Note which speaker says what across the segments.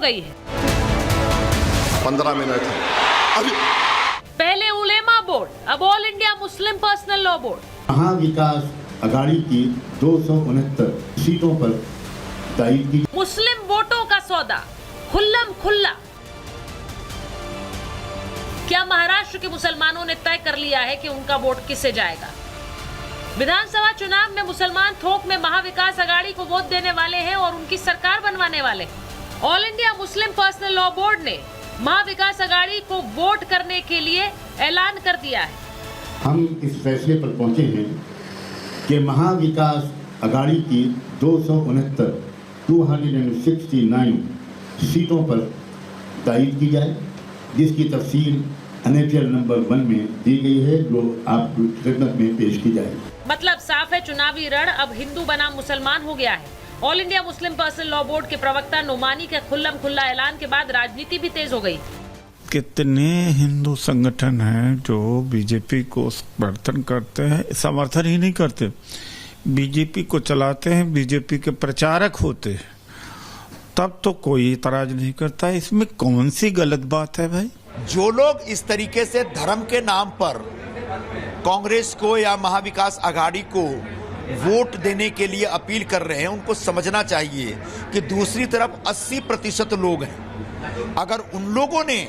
Speaker 1: गई है।
Speaker 2: 15 मिनट है।
Speaker 1: पहले उलेमा बोर्ड, अब all India Muslim personal law board.
Speaker 3: Mahavikas Aghadi की 269 सीटों पर तायीद की।
Speaker 1: मुस्लिम वोटों का सौदा खुल्लम खुल्ला। क्या महाराष्ट्र के मुसलमानों ने तय कर लिया है कि उनका वोट किसे जाएगा? विधानसभा चुनाव में मुसलमान थोक में महाविकास आघाड़ी को वोट देने वाले हैं और उनकी सरकार बनवाने वाले। All India Muslim personal law board ने महाविकास आघाड़ी को वोट करने के लिए ऐलान कर दिया है।
Speaker 3: हम इस फैसले पर पहुंचे हैं कि महाविकास आघाड़ी की 269 सीटों पर तायीद की जाए, जिसकी तफसील एनएपीएल नंबर 1 में दी गई है, जो आपकी खिदमत में पेश की जाएगी।
Speaker 1: मतलब साफ है, चुनावी रण अब हिंदू बनाम मुसलमान हो गया है। All India Muslim personal law board के प्रवक्ता नुमानी के खुल्लम खुल्ला ऐलान के बाद राजनीति भी तेज हो गई।
Speaker 4: कितने हिंदू संगठन हैं जो बीजेपी को समर्थन करते हैं, समर्थन ही नहीं करते, बीजेपी को चलाते हैं, बीजेपी के प्रचारक होते हैं, तब तो कोई इतराज नहीं करता। इसमें कौन सी गलत बात है भाई?
Speaker 5: जो लोग इस तरीके से धर्म के नाम पर कांग्रेस को या महाविकास आघाड़ी को वोट देने के लिए अपील कर रहे हैं, उनको समझना चाहिए कि दूसरी तरफ 80% लोग हैं। अगर उन लोगों ने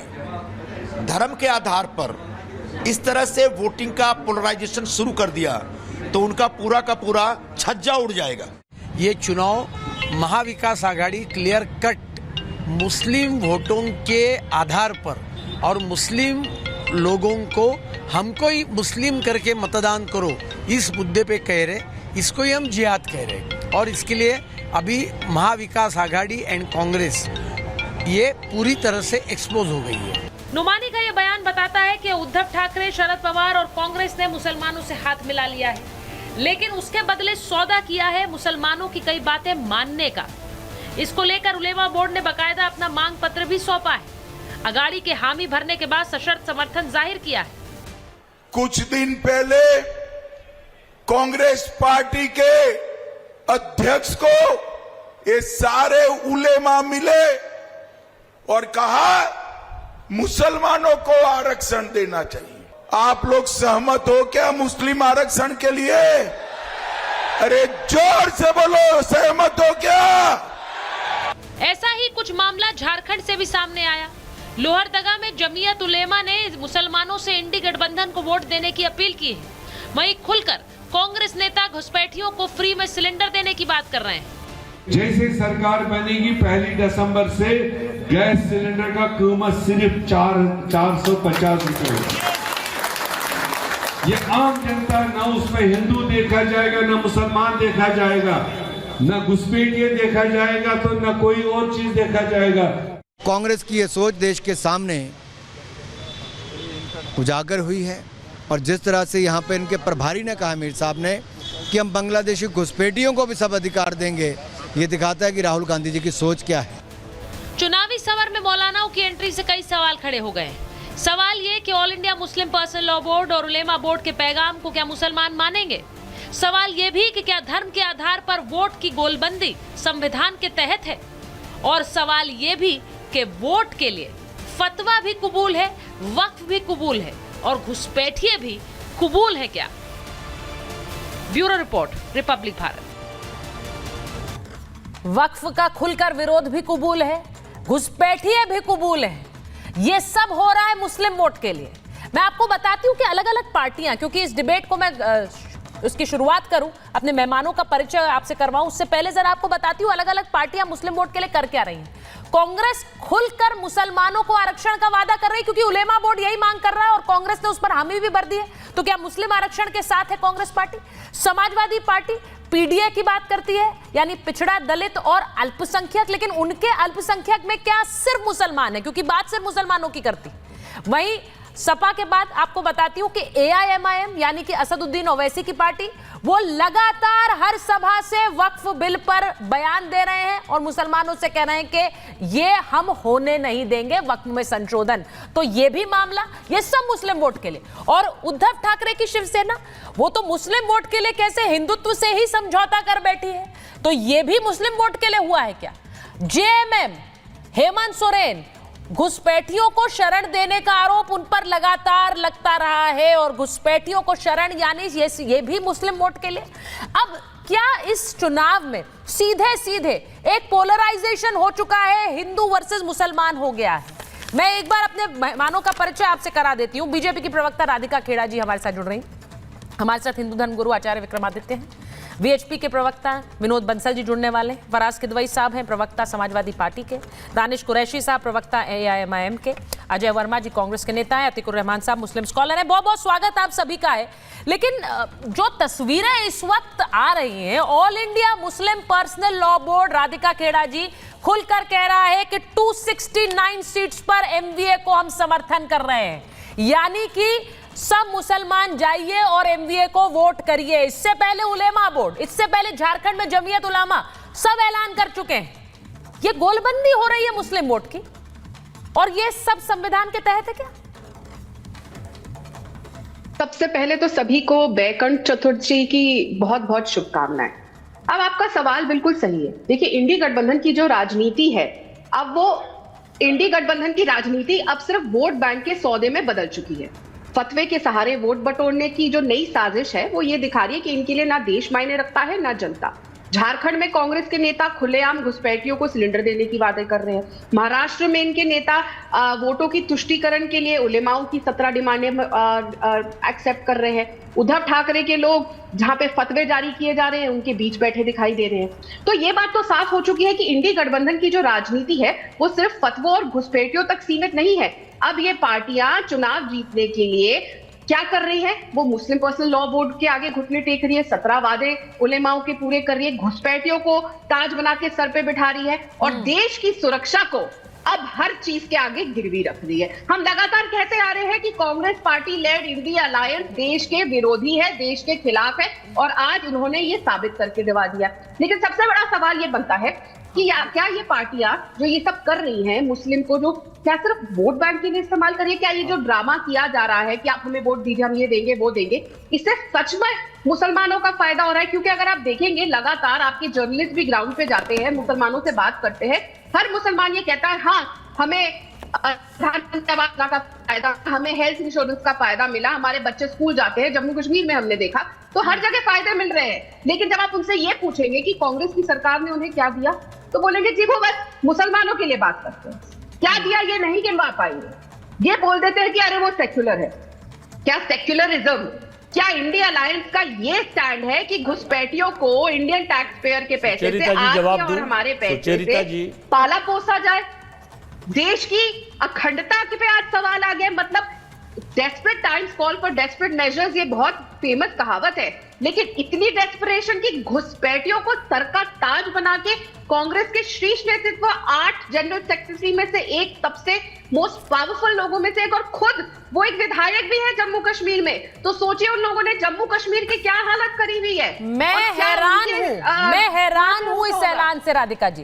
Speaker 5: धर्म के आधार पर इस तरह से वोटिंग का पोलराइजेशन शुरू कर दिया तो उनका पूरा का पूरा छज्जा उड़ जाएगा।
Speaker 6: ये चुनाव महाविकास आघाड़ी क्लियर कट मुस्लिम वोटों के आधार पर और मुस्लिम लोगों को हमको ही मुस्लिम करके मतदान करो इस मुद्दे पे कह रहे, इसको ही हम जिहाद कह रहे। और इसके लिए अभी महाविकास आघाड़ी एंड कांग्रेस ये पूरी तरह से एक्सपोज हो गई है।
Speaker 1: नुमानी का ये बयान बताता है कि उद्धव ठाकरे, शरद पवार और कांग्रेस ने मुसलमानों से हाथ मिला लिया है, लेकिन उसके बदले सौदा किया है मुसलमानों की कई बातें मानने का। इसको लेकर उलेमा बोर्ड ने बकायदा अपना मांग पत्र भी सौंपा है। आघाड़ी के हामी भरने के बाद सशर्त समर्थन जाहिर किया है।
Speaker 7: कुछ दिन पहले कांग्रेस पार्टी के अध्यक्ष को ये सारे उलेमा मिले और कहा मुसलमानों को आरक्षण देना चाहिए। आप लोग सहमत हो क्या मुस्लिम आरक्षण के लिए? अरे जोर से बोलो, सहमत हो क्या?
Speaker 1: ऐसा ही कुछ मामला झारखंड से भी सामने आया। लोहरदगा में जमीयत उलेमा ने मुसलमानों से इंडी गठबंधन को वोट देने की अपील की है। वहीं खुलकर कांग्रेस नेता घुसपैठियों को फ्री में सिलेंडर देने की बात कर रहे हैं।
Speaker 8: जैसे सरकार बनेगी 1 दिसंबर से गैस सिलेंडर का कीमत सिर्फ 450 रुपए। ये आम जनता, ना उसमें हिंदू देखा जाएगा, ना मुसलमान देखा जाएगा, ना घुसपैठिए देखा जाएगा, तो ना कोई और चीज देखा जाएगा।
Speaker 6: कांग्रेस की ये सोच देश के सामने उजागर हुई है और जिस तरह से यहाँ पे इनके प्रभारी ने कहा, मीर साहब ने, कि हम बांग्लादेशी घुसपैठियों को भी सब अधिकार देंगे, ये दिखाता है कि राहुल गांधी जी की सोच क्या है।
Speaker 1: चुनावी सवर में मौलानाओं की एंट्री से कई सवाल खड़े हो गए। सवाल ये कि all India Muslim personal law board और उलेमा बोर्ड के पैगाम को क्या मुसलमान मानेंगे? सवाल ये भी कि क्या धर्म के आधार पर वोट की गोलबंदी संविधान के तहत है? और सवाल ये भी कि वोट के लिए फतवा भी कबूल है, वक्फ भी कबूल है और घुसपैठिए भी कबूल है क्या? Bureau report, Republic Bharat. वक्फ का खुलकर विरोध भी कबूल है, घुसपैठिए भी कबूल है। ये सब हो रहा है मुस्लिम वोट के लिए। मैं आपको बताती हूँ कि अलग अलग पार्टियां, क्योंकि इस डिबेट को मैं उसकी शुरुआत करूं, अपने मेहमानों का परिचय आपसे करवाऊं, उससे पहले जरा आपको बताती हूँ अलग अलग पार्टियां मुस्लिम वोट के लिए कर क्या रही हैं। कांग्रेस खुलकर मुसलमानों को आरक्षण का वादा कर रही है, क्योंकि उलेमा बोर्ड यही मांग कर रहा है और कांग्रेस ने उस पर हामी भी भर दी है। तो क्या मुस्लिम आरक्षण के साथ है Congress party? Samajwadi party PDA की बात करती है, यानी पिछड़ा, दलित और अल्पसंख्यक, लेकिन उनके अल्पसंख्यक में क्या सिर्फ मुसलमान है? क्योंकि बात सिर्फ मुसलमानों की करती। वहीं सपा के बाद आपको बताती हूं कि एआईएमआईएम यानी कि असदुद्दीन ओवैसी की पार्टी, वो लगातार हर सभा से वक्फ बिल पर बयान दे रहे हैं और मुसलमानों से कह रहे हैं कि ये हम होने नहीं देंगे वक्फ में संशोधन। तो ये भी मामला, ये सब मुस्लिम वोट के लिए। और उद्धव ठाकरे की शिवसेना, वो तो मुस्लिम वोट के लिए कैसे हिंदुत्व से ही समझौता कर बैठी है, तो ये भी मुस्लिम वोट के लिए हुआ है क्या? जेएमएम हेमंत सोरेन, घुसपैठियों को शरण देने का आरोप उन पर लगातार लगता रहा है और घुसपैठियों को शरण यानी ये भी मुस्लिम वोट के लिए। अब क्या इस चुनाव में सीधे सीधे एक पोलराइजेशन हो चुका है, हिंदू वर्सेस मुसलमान हो गया है? मैं एक बार अपने मेहमानों का परिचय आपसे करा देती हूँ। बीजेपी की प्रवक्ता राधिका खेड़ा जी हमारे साथ जुड़ रही हैं। हमारे साथ हिंदू धर्म गुरु आचार्य विक्रमादित्य हैं। वीएचपी के प्रवक्ता विनोद बंसल जी जुड़ने वाले हैं। फराज किदवई साहब हैं प्रवक्ता समाजवादी पार्टी के। दानिश कुरैशी साहब प्रवक्ता AIMIM के। अजय वर्मा जी कांग्रेस के नेता हैं। अतीकुर रहमान साहब मुस्लिम स्कॉलर हैं। बहुत बहुत स्वागत आप सभी का है। लेकिन जो तस्वीरें इस वक्त आ रही हैं, All India Muslim personal law Board Radhika Kheda ji खुलकर कह रहा है कि 269 सीट्स पर MVA को हम समर्थन कर रहे हैं, यानी कि सब मुसलमान जाइए और MVA को वोट करिए। इससे पहले उलेमा बोर्ड, इससे पहले झारखंड में जमीयत उलामा सब ऐलान कर चुके हैं। ये गोलबंदी हो रही है मुस्लिम वोट की, और ये सब संविधान के तहत है क्या?
Speaker 9: सबसे पहले तो सभी को बैकुंठ चतुर्थी की बहुत बहुत शुभकामनाएं। अब आपका सवाल बिल्कुल सही है। देखिए, इंडी गठबंधन की जो राजनीति है, अब वो इंडी गठबंधन की राजनीति अब सिर्फ वोट बैंक के सौदे में बदल चुकी है। फतवे के सहारे वोट बटोरने की जो नई साजिश है वो ये दिखा रही है कि इनके लिए ना देश मायने रखता है ना जनता। झारखंड में कांग्रेस के नेता खुलेआम घुसपैठियों को सिलेंडर देने की बातें कर रहे हैं। महाराष्ट्र में इनके नेता वोटों की तुष्टीकरण के लिए उलेमाओं की 17 डिमांडें एक्सेप्ट कर रहे हैं। उद्धव ठाकरे के लोग जहां पे फतवे जारी किए जा रहे हैं उनके बीच बैठे दिखाई दे रहे हैं। तो ये बात तो साफ हो चुकी है कि इंडी गठबंधन की जो राजनीति है वो सिर्फ फतवों और घुसपैठियों तक सीमित नहीं है। अब ये पार्टियां चुनाव जीतने के लिए क्या कर रही है, वो मुस्लिम पर्सनल लॉ बोर्ड के आगे घुटने टेक रही है, 17 वादे उलेमाओं के पूरे कर रही है, घुसपैठियों को ताज बना के सर पे बिठा रही है और देश की सुरक्षा को अब हर चीज के आगे गिरवी रख रही है। हम लगातार कहते आ रहे हैं कि Congress party led India alliance देश के विरोधी है, देश के खिलाफ है, और आज उन्होंने ये साबित करके दिखा दिया। लेकिन सबसे बड़ा सवाल ये बनता है कि क्या ये पार्टियां जो ये सब कर रही हैं, मुस्लिम को जो क्या सिर्फ वोट बैंक के लिए इस्तेमाल करिए? क्या ये जो ड्रामा किया जा रहा है कि आप हमें वोट दीजिए, हम ये देंगे वो देंगे, इससे सच में मुसलमानों का फायदा हो रहा है? क्योंकि अगर आप देखेंगे लगातार आपके जर्नलिस्ट भी ग्राउंड पे जाते हैं, मुसलमानों से बात करते हैं, हर मुसलमान ये कहता है हाँ हमें प्रधानमंत्री आवास योजना का फायदा, हमें हेल्थ इंश्योरेंस का फायदा मिला, हमारे बच्चे स्कूल जाते हैं। जम्मू कश्मीर में हमने देखा तो हर जगह फायदे मिल रहे हैं। लेकिन जब आप उनसे ये पूछेंगे कि कांग्रेस की सरकार ने उन्हें क्या दिया, तो बोलेंगे जी वो बस मुसलमानों के लिए बात करते हैं, क्या दिया ये नहीं गिनवा पाएंगे। ये बोल देते हैं कि अरे वो सेक्युलर है। क्या सेक्युलरिज्म, क्या इंडिया अलायंस का ये स्टैंड है कि घुसपैठियों को इंडियन टैक्स पेयर के पैसे से, आपके और हमारे पैसे से पाला पोसा जाए? देश की अखंडता पे आज सवाल आ गया। मतलब desperate times call for desperate measures, ये बहुत फेमस कहावत है, लेकिन इतनी डेस्परेशन की घुसपैठियों को सर का ताज बना के कांग्रेस के शीर्ष नेतृत्व 8 जनरल सेक्रेटरी में से एक, सबसे मोस्ट पावरफुल लोगों में से एक, और खुद वो एक विधायक भी है जम्मू कश्मीर में। तो सोचिए उन लोगों ने जम्मू कश्मीर की क्या हालत करी हुई है।
Speaker 1: मैं हैरान हूं इस ऐलान से राधिका जी।